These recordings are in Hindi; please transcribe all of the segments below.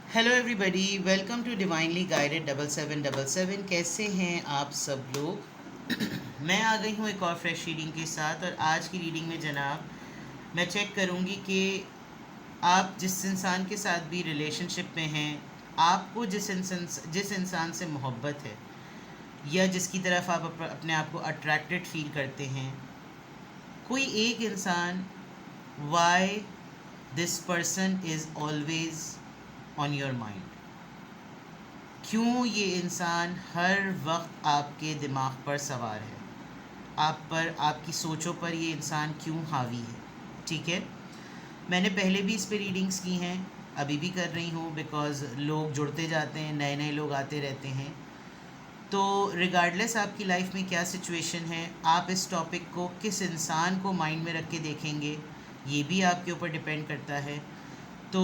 Hello everybody, welcome to divinely guided 7777। कैसे हैं आप सब लोग? मैं आ गई हूँ एक और फ्रेश रीडिंग के साथ। और आज की रीडिंग में जनाब मैं चेक करूँगी कि आप जिस इंसान के साथ भी रिलेशनशिप में हैं, आपको जिस इंसान से मोहब्बत है या जिसकी तरफ आप अपने आप को अट्रैक्टेड फील करते हैं, कोई एक इंसान, Y this person is always on your mind. क्यों ये इंसान हर वक्त आपके दिमाग पर सवार है, आप पर, आपकी सोचों पर ये इंसान क्यों हावी है? ठीक है, मैंने पहले भी इस पे रीडिंग्स की हैं, अभी भी कर रही हूँ, बिकॉज़ लोग जुड़ते जाते हैं, नए नए लोग आते रहते हैं। तो रिगार्डलेस आपकी लाइफ में क्या सिचुएशन है, आप इस टॉपिक को किस इंसान को माइंड में रख के देखेंगे, ये भी आपके ऊपर डिपेंड करता है। तो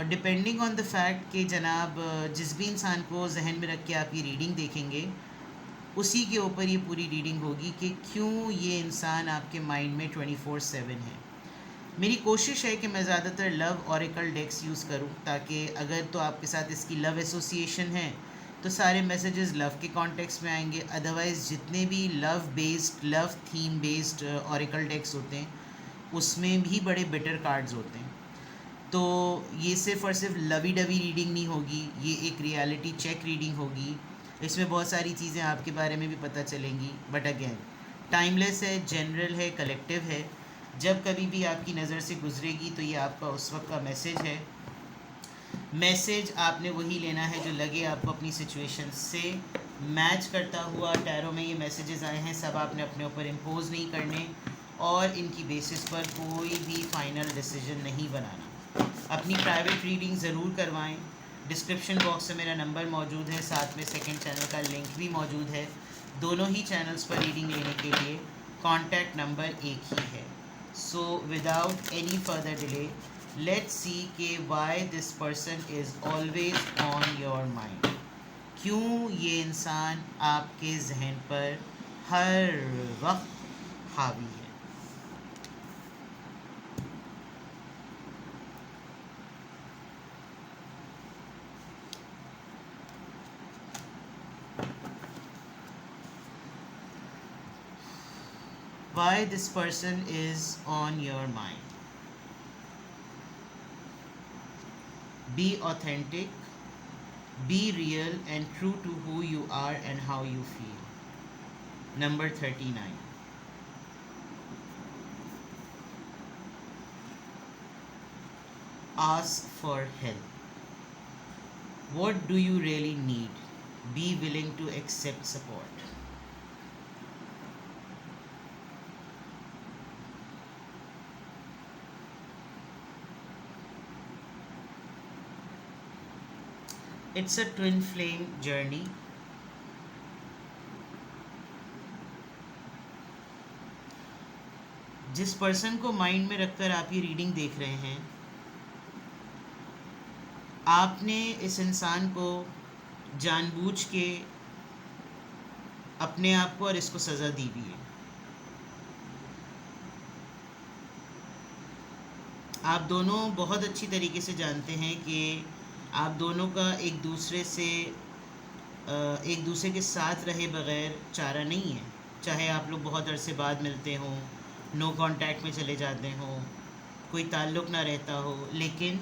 डिपेंडिंग ऑन द फैक्ट कि जनाब जिस भी इंसान को जहन में रख के आप ये रीडिंग देखेंगे, उसी के ऊपर ये पूरी रीडिंग होगी कि क्यों ये इंसान आपके माइंड में 24/7 है। मेरी कोशिश है कि मैं ज़्यादातर लव ऑरेकल डेक्स यूज़ करूं, ताकि अगर तो आपके साथ इसकी लव एसोसिएशन है तो सारे मैसेजेस लव के कॉन्टेक्स्ट में आएंगे। अदरवाइज़ जितने भी लव थीम बेस्ड ऑरेकल डेक्स होते हैं, उसमें भी बड़े बिटर कार्ड्स होते हैं। तो ये सिर्फ़ और सिर्फ लवी डवी रीडिंग नहीं होगी, ये एक रियलिटी चेक रीडिंग होगी। इसमें बहुत सारी चीज़ें आपके बारे में भी पता चलेंगी, बट अगेन टाइमलेस है, जनरल है, कलेक्टिव है। जब कभी भी आपकी नज़र से गुजरेगी तो ये आपका उस वक्त का मैसेज है। मैसेज आपने वही लेना है जो लगे आपको अपनी सिचुएशन से मैच करता हुआ। टैरो में ये मैसेजेस आए हैं, सब आपने अपने ऊपर इम्पोज नहीं करने और इनकी बेसिस पर कोई भी फाइनल डिसीजन नहीं बनाना। अपनी प्राइवेट रीडिंग ज़रूर करवाएं। डिस्क्रिप्शन बॉक्स में मेरा नंबर मौजूद है, साथ में सेकंड चैनल का लिंक भी मौजूद है। दोनों ही चैनल्स पर रीडिंग लेने के लिए कॉन्टैक्ट नंबर एक ही है। So without any further delay, let's see K Y this person is always on your mind. क्यों ये इंसान आपके जहन पर हर वक्त हावी है? Why this person is on your mind? Be authentic, be real and true to who you are and how you feel. Number 39. Ask for help. What do you really need? Be willing to accept support. It's a twin flame journey. जिस पर्सन को माइंड में रखकर आप ये रीडिंग देख रहे हैं, आपने इस इंसान को जानबूझ के अपने आप को और इसको सज़ा दी भी है। आप दोनों बहुत अच्छी तरीके से जानते हैं कि आप दोनों का एक दूसरे के साथ रहे बग़ैर चारा नहीं है। चाहे आप लोग बहुत अरसे बाद मिलते हों, नो कांटेक्ट में चले जाते हों, कोई ताल्लुक़ ना रहता हो, लेकिन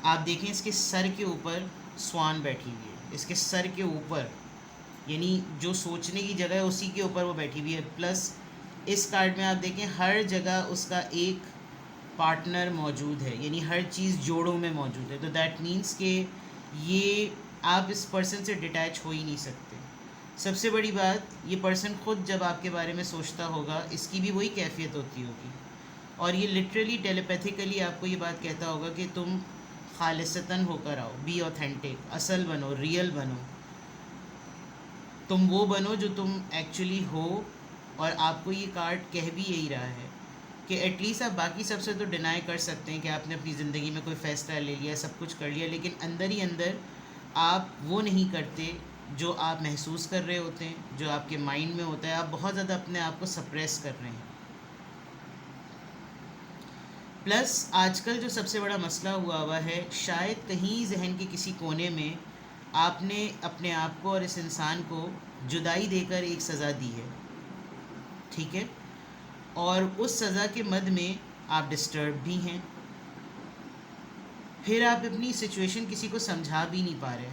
आप देखें इसके सर के ऊपर स्वान बैठी हुई है। इसके सर के ऊपर, यानी जो सोचने की जगह है उसी के ऊपर वो बैठी हुई है। प्लस इस कार्ड में आप देखें हर जगह उसका एक पार्टनर मौजूद है, यानी हर चीज़ जोड़ों में मौजूद है। तो दैट मीन्स कि ये, आप इस पर्सन से डिटैच हो ही नहीं सकते। सबसे बड़ी बात, ये पर्सन ख़ुद जब आपके बारे में सोचता होगा, इसकी भी वही कैफियत होती होगी, और ये लिटरली टेलीपैथिकली आपको ये बात कहता होगा कि तुम खालिसतन होकर आओ, बी ऑथेंटिक, असल बनो, रियल बनो, तुम वो बनो जो तुम एक्चुअली हो। और आपको ये कार्ड कह भी यही रहा है कि एटलीस्ट आप बाकी सबसे तो डिनाई कर सकते हैं कि आपने अपनी ज़िंदगी में कोई फ़ैसला ले लिया, सब कुछ कर लिया, लेकिन अंदर ही अंदर आप वो नहीं करते जो आप महसूस कर रहे होते हैं, जो आपके माइंड में होता है। आप बहुत ज़्यादा अपने आप को सप्रेस कर रहे हैं। प्लस आजकल जो सबसे बड़ा मसला हुआ है, शायद कहीं जहन के किसी कोने में आपने अपने आप को और इस इंसान को जुदाई देकर एक सज़ा दी है, ठीक है, और उस सज़ा के मद में आप डिस्टर्ब भी हैं, फिर आप अपनी सिचुएशन किसी को समझा भी नहीं पा रहे।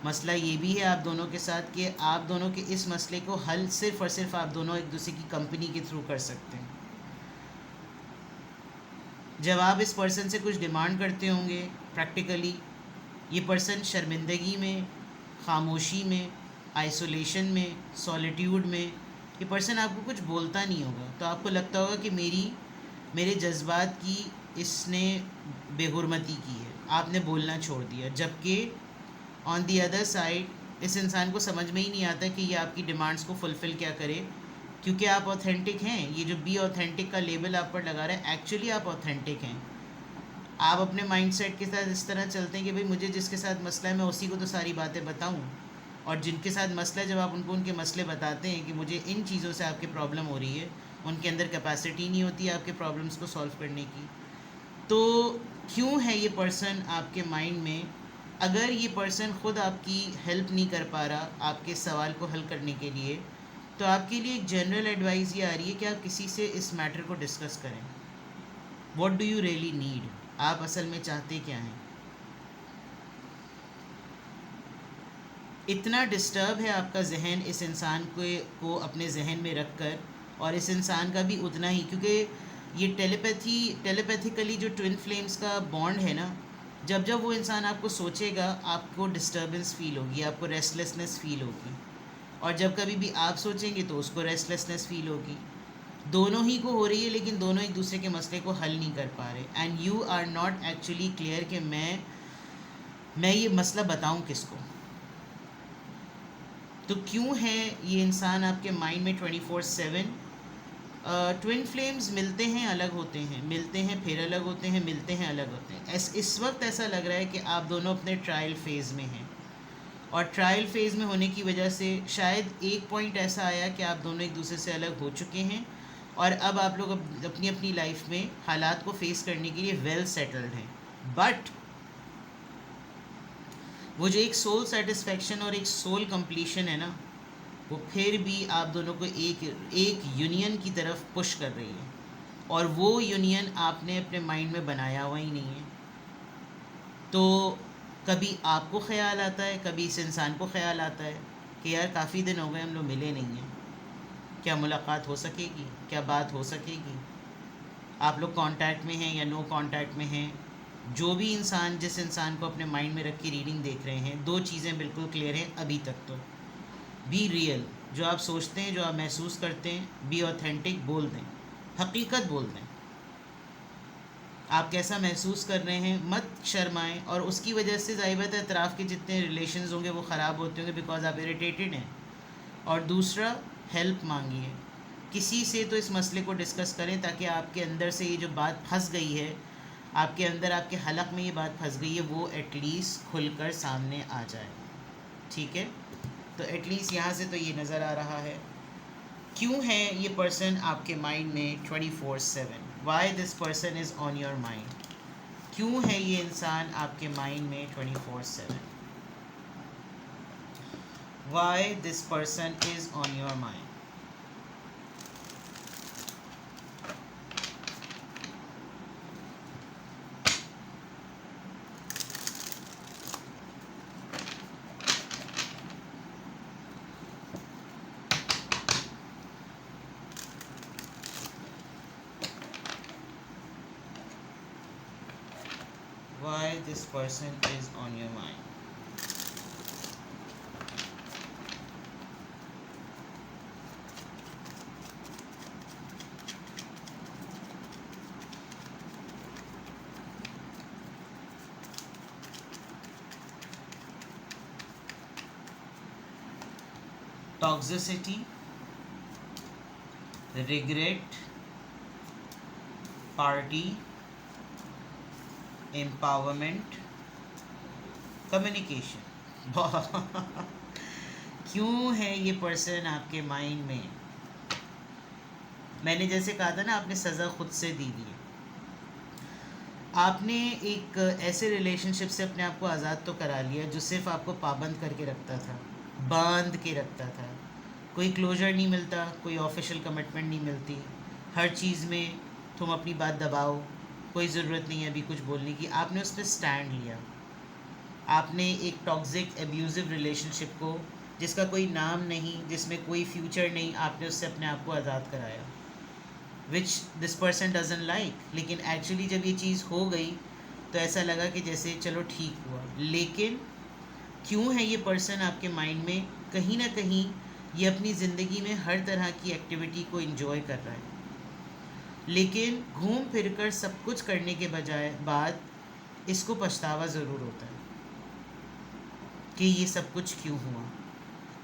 मसला ये भी है आप दोनों के साथ कि आप दोनों के इस मसले को हल सिर्फ़ और सिर्फ आप दोनों एक दूसरे की कंपनी के थ्रू कर सकते हैं। जब आप इस पर्सन से कुछ डिमांड करते होंगे प्रैक्टिकली, ये पर्सन शर्मिंदगी में, खामोशी में, आइसोलेशन में, सॉलिट्यूड में, ये पर्सन आपको कुछ बोलता नहीं होगा, तो आपको लगता होगा कि मेरे जज्बात की इसने बेहुरमती की है, आपने बोलना छोड़ दिया। जबकि ऑन दी अदर साइड इस इंसान को समझ में ही नहीं आता कि ये आपकी डिमांड्स को फुलफ़िल क्या करे, क्योंकि आप ऑथेंटिक हैं। ये जो बी ऑथेंटिक का लेबल आप पर लगा रहा है, एक्चुअली आप ऑथेंटिक हैं। आप अपने माइंडसेट के साथ इस तरह चलते हैं कि भाई मुझे जिसके साथ मसला है मैं उसी को तो सारी बातें बताऊं, और जिनके साथ मसला है जब आप उनको उनके मसले बताते हैं कि मुझे इन चीज़ों से आपकी प्रॉब्लम हो रही है, उनके अंदर कैपेसिटी नहीं होती है आपके प्रॉब्लम्स को सॉल्व करने की। तो क्यों है ये पर्सन आपके माइंड में? अगर ये पर्सन ख़ुद आपकी हेल्प नहीं कर पा रहा आपके सवाल को हल करने के लिए, तो आपके लिए एक जनरल एडवाइस ये आ रही है कि आप किसी से इस मैटर को डिस्कस करें। What do you really need? आप असल में चाहते क्या हैं? इतना डिस्टर्ब है आपका जहन इस इंसान को अपने जहन में रख कर, और इस इंसान का भी उतना ही, क्योंकि ये टेलीपैथिकली जो ट्विन फ्लेम्स का बॉन्ड है ना, जब जब वो इंसान आपको सोचेगा आपको डिस्टर्बेंस फ़ील होगी, आपको रेस्टलेसनेस फ़ील होगी, और जब कभी भी आप सोचेंगे तो उसको रेस्टलेसनेस फ़ील होगी। दोनों ही को हो रही है, लेकिन दोनों एक दूसरे के मसले को हल नहीं कर पा रहे, and you are not actually clear कि मैं ये मसला बताऊं किसको। तो क्यों है ये इंसान आपके माइंड में 24/7? ट्विन फ्लेम्स मिलते हैं, अलग होते हैं, मिलते हैं फिर अलग होते हैं, मिलते हैं अलग होते हैं। इस वक्त ऐसा लग रहा है कि आप दोनों अपने ट्रायल फेज़ में हैं, और ट्रायल फेज़ में होने की वजह से शायद एक पॉइंट ऐसा आया कि आप दोनों एक दूसरे से अलग हो चुके हैं, और अब आप लोग अपनी अपनी लाइफ में हालात को फेस करने के लिए वेल सेटल्ड हैं। बट वो जो एक सोल सेटिस्फेक्शन और एक सोल कंप्लीशन है ना, वो फिर भी आप दोनों को एक यूनियन की तरफ पुश कर रही है, और वो यूनियन आपने अपने माइंड में बनाया हुआ ही नहीं है। तो कभी आपको ख़्याल आता है, कभी इस इंसान को ख़्याल आता है कि यार काफ़ी दिन हो गए हम लोग मिले नहीं हैं, क्या मुलाकात हो सकेगी, क्या बात हो सकेगी? आप लोग कांटेक्ट में हैं या नो कांटेक्ट में हैं? जो भी इंसान जिस इंसान को अपने माइंड में रख के रीडिंग देख रहे हैं, दो चीज़ें बिल्कुल क्लियर हैं अभी तक। तो बी रियल, जो आप सोचते हैं, जो आप महसूस करते हैं, बी ऑथेंटिक, बोल दें, हकीकत बोल दें। आप कैसा महसूस कर रहे हैं मत शर्माएं, और उसकी वजह से ज़ाहिर बात है अतराफ़ के जितने रिलेशंस होंगे वो ख़राब होते होंगे, बिकॉज आप इरिटेटेड हैं। और दूसरा, हेल्प मांगिए किसी से, तो इस मसले को डिस्कस करें ताकि आपके अंदर से ये जो बात फंस गई है, आपके अंदर आपके हलक में ये बात फंस गई है, वो एटलीस्ट खुलकर सामने आ जाए। ठीक है, तो एटलीस्ट यहाँ से तो ये नज़र आ रहा है क्यों है ये पर्सन आपके माइंड में 24/7। Y this person is on your mind? क्यों है ये इंसान आपके माइंड में 24/7? Y this person is on your mind? Why this person is on your mind? Toxicity, regret, party, empowerment, communication. क्यों है ये पर्सन आपके माइंड में? मैंने जैसे कहा था ना, आपने सज़ा खुद से दी है। आपने एक ऐसे रिलेशनशिप से अपने आप को आज़ाद तो करा लिया जो सिर्फ आपको पाबंद करके रखता था, बांध के रखता था। कोई क्लोजर नहीं मिलता, कोई ऑफिशियल कमिटमेंट नहीं मिलती, हर चीज़ में तुम अपनी बात दबाओ, कोई ज़रूरत नहीं है अभी कुछ बोलने की। आपने उस पर स्टैंड लिया। आपने एक टॉक्सिक एब्यूज़िव रिलेशनशिप को, जिसका कोई नाम नहीं, जिसमें कोई फ्यूचर नहीं, आपने उससे अपने आप को आज़ाद कराया, which this person dozen like. लेकिन एक्चुअली जब ये चीज़ हो गई तो ऐसा लगा कि जैसे चलो ठीक हुआ, लेकिन क्यों है ये पर्सन आपके माइंड में? कहीं ना कहीं ये अपनी ज़िंदगी में हर तरह की एक्टिविटी को इन्जॉय कर रहा है, लेकिन घूम फिर कर सब कुछ करने के बजाय बाद इसको पछतावा ज़रूर होता है कि ये सब कुछ क्यों हुआ।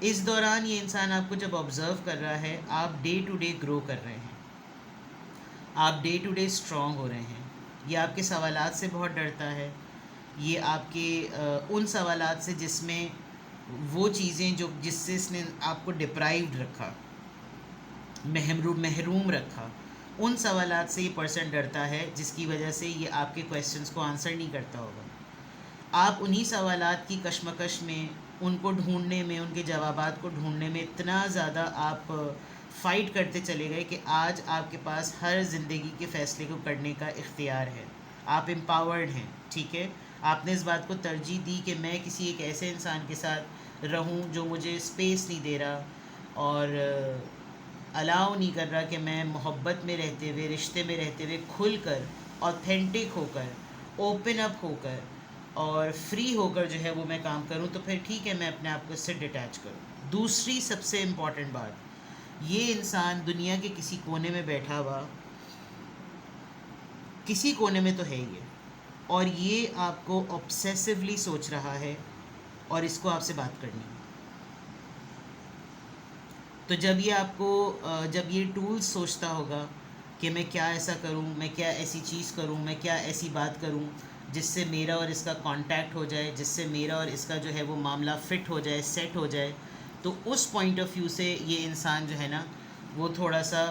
इस दौरान ये इंसान आपको जब ऑब्ज़र्व कर रहा है, आप डे टू डे ग्रो कर रहे हैं, आप डे टू डे स्ट्रॉन्ग हो रहे हैं। ये आपके सवालात से बहुत डरता है, ये आपके उन सवालात से जिसमें वो चीज़ें जो जिससे इसने आपको डिप्राइव्ड रखा, महरूम रखा, उन सवालात से ये पर्सन डरता है, जिसकी वजह से ये आपके क्वेश्चंस को आंसर नहीं करता होगा। आप उन्हीं सवालात की कशमकश में, उनको ढूंढने में, उनके जवाबात को ढूंढने में इतना ज़्यादा आप फ़ाइट करते चले गए कि आज आपके पास हर ज़िंदगी के फ़ैसले को करने का इख्तियार है। आप एम्पावर्ड हैं, ठीक है। आपने इस बात को तरजीह दी कि मैं किसी एक ऐसे इंसान के साथ रहूं जो मुझे स्पेस नहीं दे रहा और अलाउ नहीं कर रहा कि मैं मोहब्बत में रहते हुए, रिश्ते में रहते हुए खुल कर, ऑथेंटिक होकर, ओपन अप होकर और फ्री होकर जो है वो मैं काम करूं। तो फिर ठीक है, मैं अपने आप को इससे डिटैच करूं। दूसरी सबसे इम्पॉर्टेंट बात, ये इंसान दुनिया के किसी कोने में बैठा हुआ, किसी कोने में तो है ये, और ये आपको ऑब्सेसिवली सोच रहा है और इसको आपसे बात करनी है। तो जब ये आपको जब ये टूल्स सोचता होगा कि मैं क्या ऐसा करूं, मैं क्या ऐसी चीज़ करूं, मैं क्या ऐसी बात करूं जिससे मेरा और इसका कांटेक्ट हो जाए, जिससे मेरा और इसका जो है वो मामला फिट हो जाए, सेट हो जाए, तो उस पॉइंट ऑफ व्यू से ये इंसान जो है ना, वो थोड़ा सा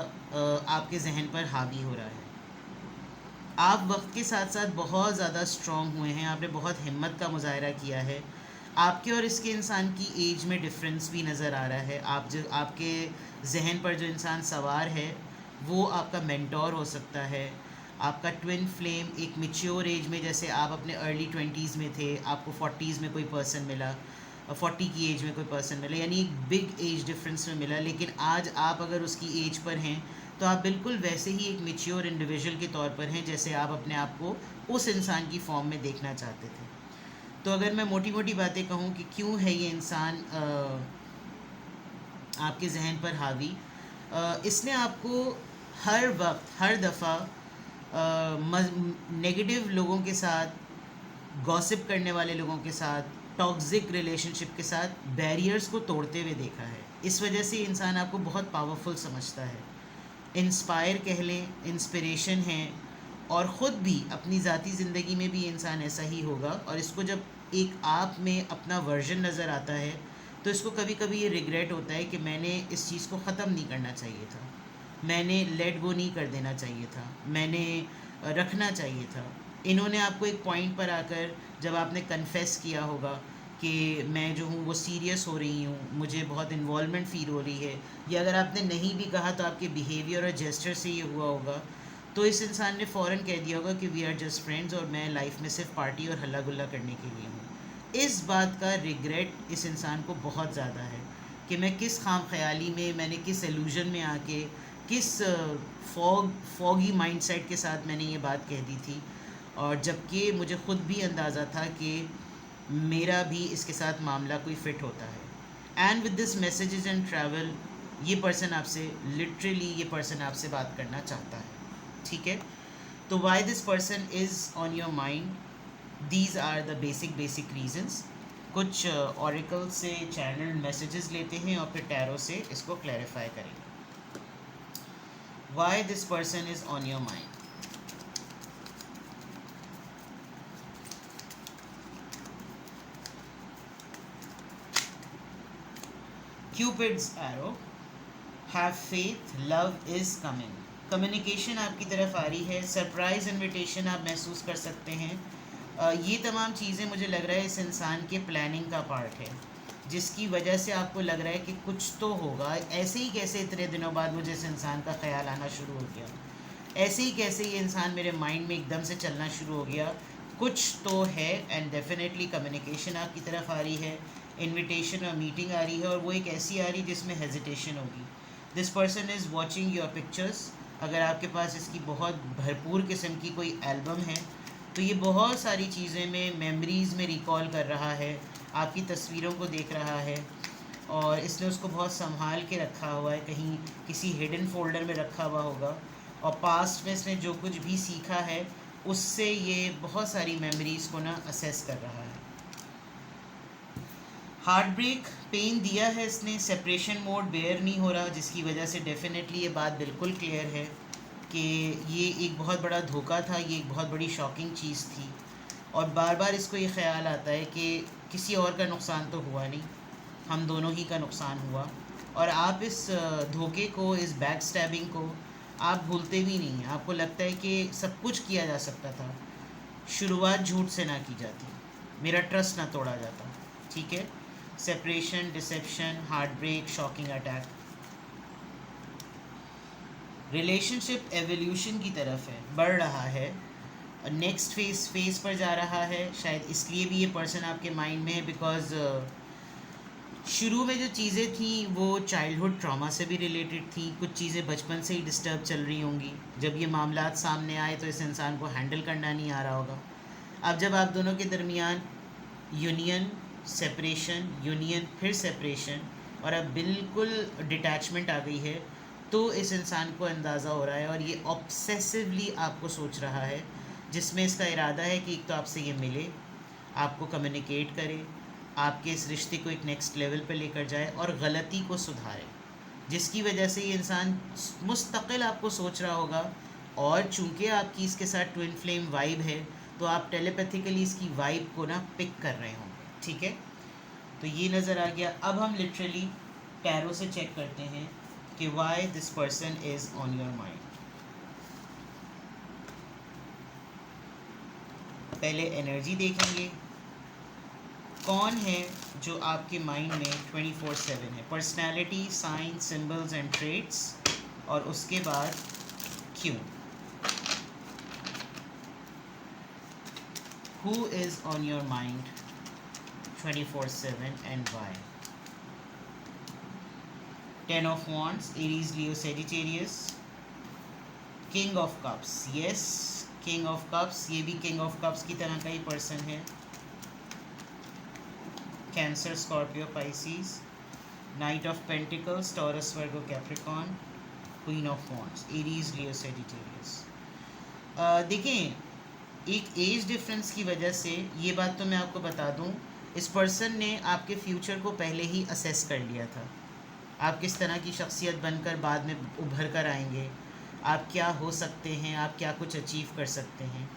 आपके जहन पर हावी हो रहा है। आप वक्त के साथ साथ बहुत ज़्यादा स्ट्रॉन्ग हुए हैं, आपने बहुत हिम्मत का मुजाहरा किया है। आपके और इसके इंसान की एज में डिफरेंस भी नज़र आ रहा है। आप जो आपके जहन पर जो इंसान सवार है वो आपका मेंटोर हो सकता है, आपका ट्विन फ्लेम। एक मेच्योर एज में, जैसे आप अपने अर्ली 20s में थे, आपको 40s में कोई पर्सन मिला, 40 की एज में कोई पर्सन मिला, यानी एक बिग एज डिफरेंस में मिला। लेकिन आज आप अगर उसकी एज पर हैं तो आप बिल्कुल वैसे ही एक मेच्योर इंडिविजुअल के तौर पर हैं जैसे आप अपने आप को उस इंसान की फॉर्म में देखना चाहते थे। तो अगर मैं मोटी मोटी बातें कहूँ कि क्यों है ये इंसान आपके जहन पर हावी, इसने आपको हर वक्त, हर दफ़ा नेगेटिव लोगों के साथ, गॉसिप करने वाले लोगों के साथ, टॉक्सिक रिलेशनशिप के साथ बैरियर्स को तोड़ते हुए देखा है। इस वजह से इंसान आपको बहुत पावरफुल समझता है, इंस्पायर कह लें, इंस्पिरेशन है। और ख़ुद भी अपनी ज़ाती ज़िंदगी में भी इंसान ऐसा ही होगा, और इसको जब एक आप में अपना वर्जन नज़र आता है तो इसको कभी कभी ये रिग्रेट होता है कि मैंने इस चीज़ को ख़त्म नहीं करना चाहिए था, मैंने लेट गो नहीं कर देना चाहिए था, मैंने रखना चाहिए था। इन्होंने आपको एक पॉइंट पर आकर, जब आपने कन्फेस किया होगा कि मैं जो हूँ वो सीरियस हो रही हूँ, मुझे बहुत इन्वॉल्वमेंट फ़ील हो रही है, या अगर आपने नहीं भी कहा तो आपके बिहेवियर और जेस्चर से ये हुआ होगा, तो इस इंसान ने फ़ौरन कह दिया होगा कि वी आर जस्ट फ्रेंड्स और मैं लाइफ में सिर्फ पार्टी और हल्ला गुल्ला करने के लिए हूँ। इस बात का रिग्रेट इस इंसान को बहुत ज़्यादा है कि मैं किस खाम ख्याली में, मैंने किस एलूजन में आके, किस फॉगी माइंडसेट के साथ मैंने ये बात कह दी थी, और जबकि मुझे ख़ुद भी अंदाज़ा था कि मेरा भी इसके साथ मामला कोई फ़िट होता है। And with this messages and travel, ये पर्सन आपसे लिटरली, ये पर्सन आपसे बात करना चाहता है, ठीक है। तो why this person is on your mind, these are the basic reasons. कुछ ऑरिकल से चैनल मैसेजेस लेते हैं और फिर टैरो से इसको क्लैरिफाई करेंगे। Why this person is on your mind. Cupid's arrow, have faith, love is coming. Communication आपकी तरफ आ रही है, सरप्राइज़ इनविटेशन आप महसूस कर सकते हैं। ये तमाम चीज़ें मुझे लग रहा है इस इंसान के प्लानिंग का पार्ट है, जिसकी वजह से आपको लग रहा है कि कुछ तो होगा। ऐसे ही कैसे इतने दिनों बाद मुझे इस इंसान का ख्याल आना शुरू हो गया, ऐसे ही कैसे ये इंसान मेरे माइंड में एकदम से चलना शुरू हो गया, कुछ तो है। एंड डेफिनेटली कम्युनिकेशन आपकी तरफ आ रही है, इनविटेशन और मीटिंग आ रही है, और वो एक ऐसी आ रही है जिसमें हेजिटेशन होगी। This person is watching your pictures. अगर आपके पास इसकी बहुत भरपूर किस्म की कोई एल्बम है तो ये बहुत सारी चीज़ें में मेमोरीज़ में रिकॉल कर रहा है, आपकी तस्वीरों को देख रहा है, और इसने उसको बहुत संभाल के रखा हुआ है, कहीं किसी हिडन फोल्डर में रखा हुआ होगा। और पास्ट में इसने जो कुछ भी सीखा है उससे ये बहुत सारी मेमोरीज़ को ना असेस कर रहा है। हार्ट ब्रेक पेन दिया है इसने, सेपरेशन मोड बेयर नहीं हो रहा, जिसकी वजह से डेफिनेटली ये बात बिल्कुल क्लियर है कि ये एक बहुत बड़ा धोखा था, ये एक बहुत बड़ी शॉकिंग चीज़ थी। और बार बार इसको ये ख्याल आता है कि किसी और का नुकसान तो हुआ नहीं, हम दोनों ही का नुकसान हुआ। और आप इस धोखे को, इस बैक स्टैबिंग को आप भूलते भी नहीं हैं। आपको लगता है कि सब कुछ किया जा सकता था, शुरुआत झूठ से ना की जाती, मेरा ट्रस्ट ना तोड़ा जाता। ठीक है, separation, deception, heart break, shocking attack. Relationship evolution की तरफ है, बढ़ रहा है, नेक्स्ट फेस पर जा रहा है। शायद इसलिए भी ये पर्सन आपके माइंड में है, बिकॉज शुरू में जो चीज़ें थी वो चाइल्डहुड ट्रॉमा से भी रिलेटेड थी, कुछ चीज़ें बचपन से ही डिस्टर्ब चल रही होंगी। जब ये मामलात सामने आए तो इस इंसान को हैंडल करना नहीं आ रहा होगा। अब जब आप दोनों के दरमियान यूनियन, सेपरेशन, यूनियन, फिर सेपरेशन, और अब बिल्कुल डिटैचमेंट आ गई है, तो इस इंसान को अंदाज़ा हो रहा है और ये ऑब्सेसिवली आपको सोच रहा है, जिसमें इसका इरादा है कि एक तो आपसे ये मिले, आपको कम्युनिकेट करे, आपके इस रिश्ते को एक नेक्स्ट लेवल पे लेकर जाए और गलती को सुधारे, जिसकी वजह से ये इंसान मुस्तकिल आपको सोच रहा होगा। और चूंकि आपकी इसके साथ ट्विन फ्लेम वाइब है तो आप टेलीपैथिकली इसकी वाइब को ना पिक कर रहे होंगे। ठीक है, तो ये नज़र आ गया। अब हम लिटरली टैरो से चेक करते हैं कि why this person is on your mind. पहले एनर्जी देखेंगे, कौन है जो आपके माइंड में 24/7 है, personality, sign, symbols and traits, और उसके बाद क्यों। Who is on your mind 24/7 and why? Ten of Wands, Aries, Leo, Sagittarius. King of Cups, yes, King of Cups, ये भी King of Cups की तरह का ही पर्सन है। Cancer, Scorpio, Pisces. Knight of Pentacles, Taurus, Virgo, Capricorn. Queen of Wands, Aries, Leo, Sagittarius. देखें, एक एज डिफरेंस की वजह से ये बात तो मैं आपको बता दूं, इस पर्सन ने आपके फ्यूचर को पहले ही असेस कर लिया था। आप किस तरह की शख्सियत बनकर बाद में उभर कर आएंगे, आप क्या हो सकते हैं, आप क्या कुछ अचीव कर सकते हैं।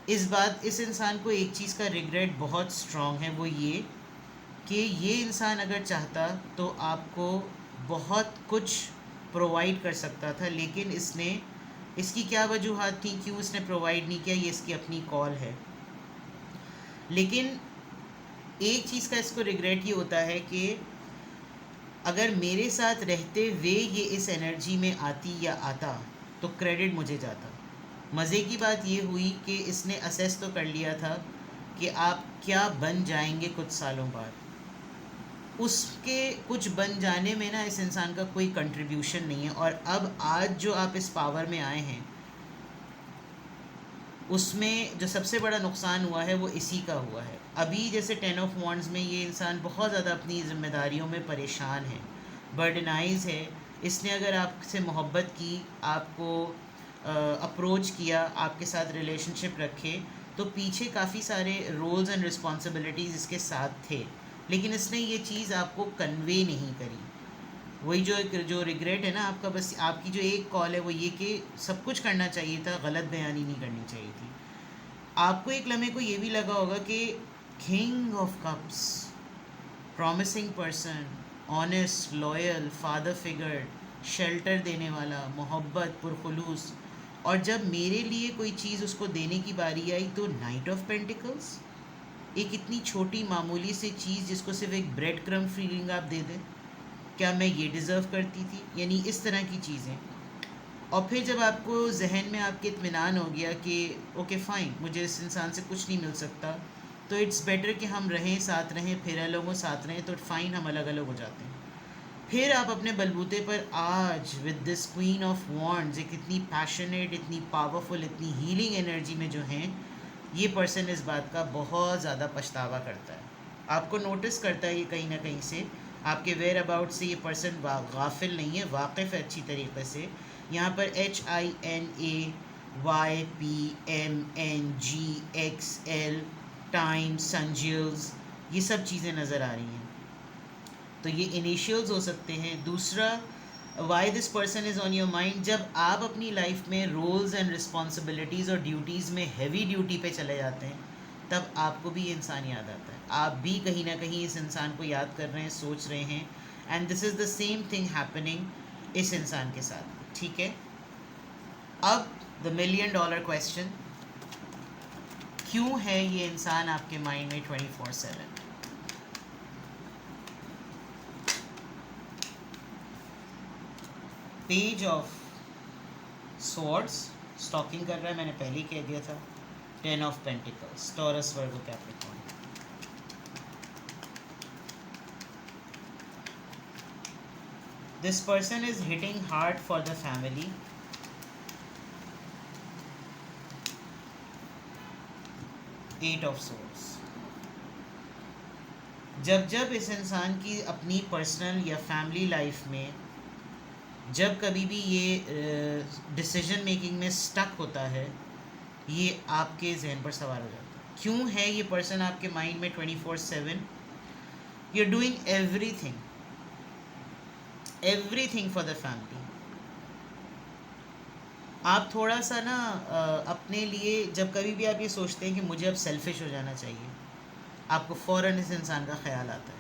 इस इंसान को एक चीज़ का रिग्रेट बहुत स्ट्रॉन्ग है, वो ये कि ये इंसान अगर चाहता तो आपको बहुत कुछ प्रोवाइड कर सकता था, लेकिन इसकी क्या वजूहात थी, क्यों इसने प्रोवाइड नहीं किया, ये इसकी अपनी कॉल है। लेकिन एक चीज़ का इसको रिग्रेट ये होता है कि अगर मेरे साथ रहते हुए ये इस एनर्जी में आती या आता तो क्रेडिट मुझे जाता। मज़े की बात ये हुई कि इसने असेस तो कर लिया था कि आप क्या बन जाएंगे कुछ सालों बाद, उसके कुछ बन जाने में ना इस इंसान का कोई कंट्रीब्यूशन नहीं है। और अब आज जो आप इस पावर में आए हैं उसमें जो सबसे बड़ा नुकसान हुआ है वो इसी का हुआ है। अभी जैसे 10 ऑफ वॉन्ड्स में ये इंसान बहुत ज़्यादा अपनी ज़िम्मेदारियों में परेशान है, बर्डनाइज है। इसने अगर आपसे मोहब्बत की, आपको अप्रोच किया, आपके साथ रिलेशनशिप रखे, तो पीछे काफ़ी सारे रोल्स एंड रिस्पॉन्सिबिलिटीज़ इसके साथ थे, लेकिन इसने ये चीज़ आपको कन्वे नहीं करी। वही जो रिग्रेट है ना आपका, बस आपकी जो एक कॉल है वो ये कि सब कुछ करना चाहिए था, गलत बयानी नहीं करनी चाहिए थी। आपको एक लम्हे को ये भी लगा होगा कि king of cups, promising person, honest, loyal, father figure, shelter देने वाला, मोहब्बत, पुरखुलूस। और जब मेरे लिए कोई चीज़ उसको देने की बारी आई तो नाइट ऑफ पेंटिकल्स, एक इतनी छोटी मामूली सी चीज़ जिसको सिर्फ एक ब्रेड क्रम फीलिंग आप दे दें, क्या मैं ये डिज़र्व करती थी? यानी इस तरह की चीज़ें। और फिर जब आपको जहन में आपके इत्मीनान हो गया कि ओके फ़ाइन, मुझे इस इंसान से कुछ नहीं मिल सकता, तो इट्स बेटर कि हम रहें, साथ रहें, फिर लोगों साथ रहें, तो फ़ाइन, हम अलग अलग हो जाते हैं। फिर आप अपने बलबूते पर आज with this queen of wands, एक इतनी पैशनेट, इतनी पावरफुल, इतनी हीलिंग एनर्जी में जो हैं, ये पर्सन इस बात का बहुत ज़्यादा पछतावा करता है। आपको नोटिस करता है ये कहीं ना कहीं से, आपके वेयर अबाउट से ये पर्सन गाफिल नहीं है, वाकिफ़ है अच्छी तरीके से। यहाँ पर HINAYPMNGXL टाइम, संजिल्स, ये सब चीज़ें नज़र आ रही हैं। तो ये इनिशियल्स हो सकते हैं। दूसरा, Y this person is on your mind, जब आप अपनी लाइफ में रोल्स एंड रिस्पॉन्सिबिलिटीज़ और ड्यूटीज़ में हैवी ड्यूटी पे चले जाते हैं, तब आपको भी ये इंसान याद आता है। आप भी कहीं ना कहीं इस इंसान को याद कर रहे हैं, सोच रहे हैं, and this is the same thing happening इस इंसान के साथ। ठीक है, अब द $1,000,000 क्वेश्चन, क्यों है ये इंसान आपके माइंड में 24/7? पेज ऑफ स्वॉर्ड्स स्टॉकिंग कर रहा है, मैंने पहले ही कह दिया था। 10 of pentacles, Taurus, Virgo, Capricorn. This person is hitting hard for the family. Eight of swords, जब जब इस इंसान की अपनी पर्सनल या फैमिली लाइफ में जब कभी भी ये डिसीजन मेकिंग में स्टक होता है, ये आपके जहन पर सवार हो जाता है। क्यों है ये पर्सन आपके माइंड में 24/7? You are doing everything for the family. आप थोड़ा सा ना अपने लिए, जब कभी भी आप ये सोचते हैं कि मुझे अब सेल्फिश हो जाना चाहिए, आपको फ़ौरन इस इंसान का ख्याल आता है,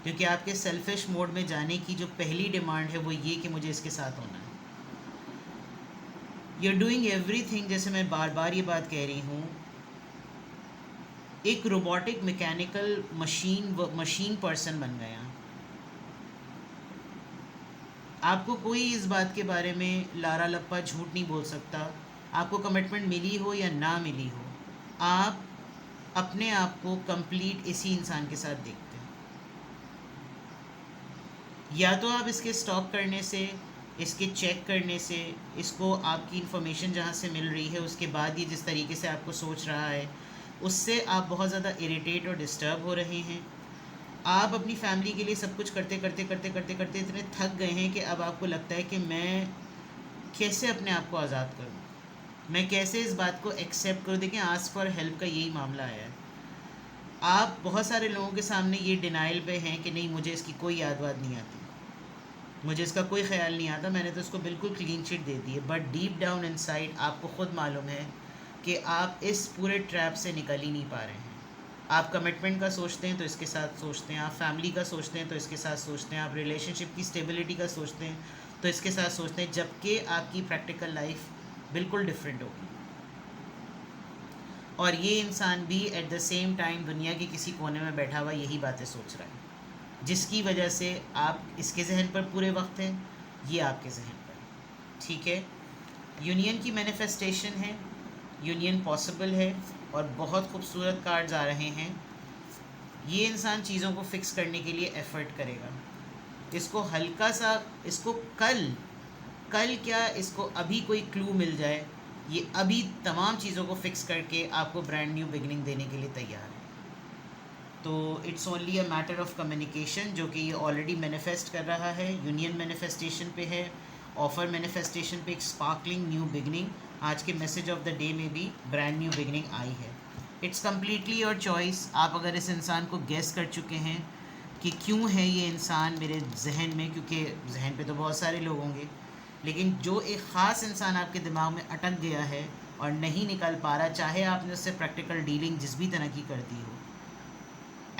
क्योंकि आपके सेल्फिश मोड में जाने की जो पहली डिमांड है वो ये कि मुझे इसके साथ होना है। यू आर डूइंग एवरीथिंग, जैसे मैं बार बार ये बात कह रही हूँ, एक रोबोटिक मैकेनिकल मशीन पर्सन बन गया। आपको कोई इस बात के बारे में लारा लप्पा झूठ नहीं बोल सकता। आपको कमिटमेंट मिली हो या ना मिली हो, आप अपने आप को कंप्लीट इसी इंसान के साथ देखते हैं। या तो आप इसके स्टॉक करने से, इसके चेक करने से, इसको आपकी इन्फॉर्मेशन जहाँ से मिल रही है उसके बाद ये जिस तरीके से आपको सोच रहा है, उससे आप बहुत ज़्यादा इरिटेट और डिस्टर्ब हो रहे हैं। आप अपनी फैमिली के लिए सब कुछ करते करते करते करते करते इतने थक गए हैं कि अब आपको लगता है कि मैं कैसे अपने आप को आज़ाद करूं, मैं कैसे इस बात को एक्सेप्ट करूं। देखिए, आस्क फॉर हेल्प का यही मामला है। आप बहुत सारे लोगों के सामने ये डिनाइल पे हैं कि नहीं, मुझे इसकी कोई याद वाद नहीं आती, मुझे इसका कोई ख्याल नहीं आता, मैंने तो उसको बिल्कुल क्लीन चिट दे दी है। बट डीप डाउन इनसाइड आपको ख़ुद मालूम है कि आप इस पूरे ट्रैप से निकल ही नहीं पा रहे हैं। आप कमिटमेंट का सोचते हैं तो इसके साथ सोचते हैं, आप फैमिली का सोचते हैं तो इसके साथ सोचते हैं, आप रिलेशनशिप की स्टेबिलिटी का सोचते हैं तो इसके साथ सोचते हैं, जबकि आपकी प्रैक्टिकल लाइफ बिल्कुल डिफरेंट होगी। और ये इंसान भी एट द सेम टाइम दुनिया के किसी कोने में बैठा हुआ यही बातें सोच रहा है, जिसकी वजह से आप इसके जहन पर पूरे वक्त हैं, ये आपके जहन पर। ठीक है, यूनियन की मैनिफेस्टेशन है, यूनियन पॉसिबल है, और बहुत खूबसूरत कार्ड्स आ रहे हैं। ये इंसान चीज़ों को फिक्स करने के लिए एफ़र्ट करेगा। इसको हल्का सा, इसको कल क्या, इसको अभी कोई क्लू मिल जाए, ये अभी तमाम चीज़ों को फिक्स करके आपको ब्रांड न्यू बिगनिंग देने के लिए तैयार है। तो it's only a matter of communication, जो कि ये ऑलरेडी मैनिफेस्ट कर रहा है। यूनियन मैनिफेस्टेशन पे है, ऑफ़र मैनिफेस्टेशन पे एक स्पार्कलिंग न्यू बिगनिंग। आज के मैसेज ऑफ द डे में भी ब्रांड न्यू बिगनिंग आई है। It's completely your choice. आप अगर इस इंसान को गेस कर चुके हैं कि क्यों है ये इंसान मेरे जहन में, क्योंकि जहन पे तो बहुत सारे लोग होंगे, लेकिन जो एक ख़ास इंसान आपके दिमाग में अटक गया है और नहीं निकल पा रहा, चाहे आपने उससे प्रैक्टिकल डीलिंग जिस भी तरह की कर दी हो,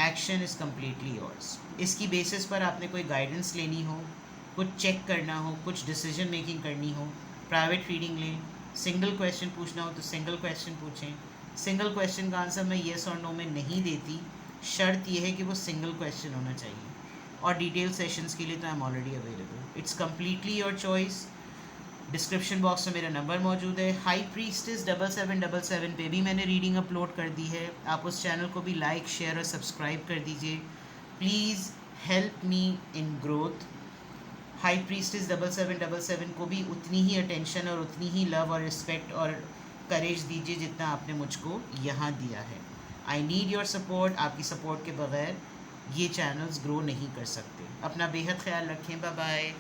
एक्शन इज़ कम्प्लीटली योर्स। इसकी बेसिस पर आपने कोई गाइडेंस लेनी हो, कुछ चेक करना हो, कुछ डिसीजन मेकिंग करनी हो, प्राइवेट रीडिंग लें। सिंगल क्वेश्चन पूछना हो तो सिंगल क्वेश्चन पूछें। सिंगल क्वेश्चन का आंसर मैं येस और नो में नहीं देती, शर्त यह है कि वो सिंगल क्वेश्चन होना चाहिए। और डिटेल सेशंस के लिए तो I am already available, it's completely your choice. Description box में मेरा नंबर मौजूद है। हाई प्रीस्टिस 7777 पे भी मैंने रीडिंग अपलोड कर दी है, आप उस चैनल को भी लाइक शेयर और सब्सक्राइब कर दीजिए। Please help me in growth. High priestess 7777 को भी उतनी ही अटेंशन और उतनी ही लव और रिस्पेक्ट और करेज दीजिए जितना आपने मुझको यहाँ दिया है। आई नीड योर सपोर्ट, आपकी सपोर्ट के बगैर ये चैनल्स ग्रो नहीं कर सकते। अपना बेहद ख्याल रखें, बाय बाय।